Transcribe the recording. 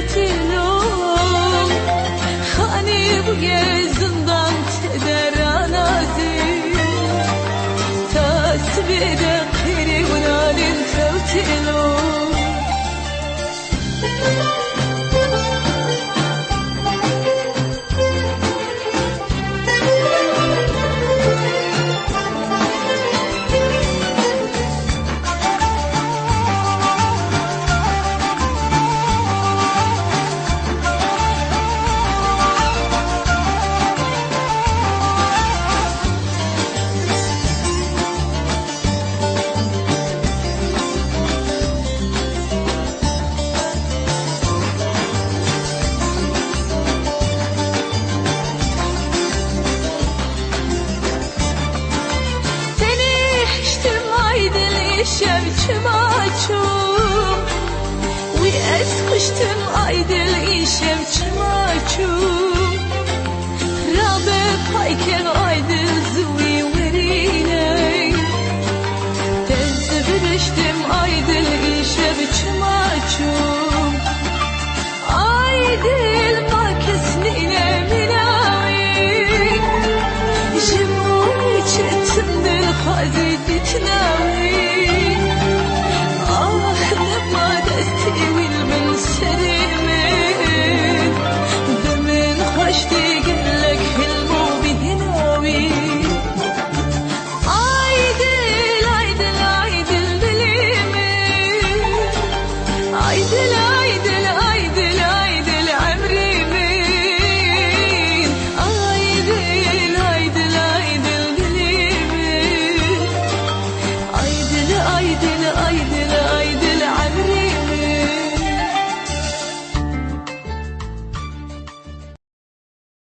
تلوم خاني بوی زندان تدران ازی تسبیح قیری ونالین توتلوم شمچم açım Uy es kıştım aydıl işemçim açım Rabe payken aydıl zıvi verine Tezbiriştim aydıl işemçim açım Aydıl makesnine minavi Jimu içetimdil haziditnavi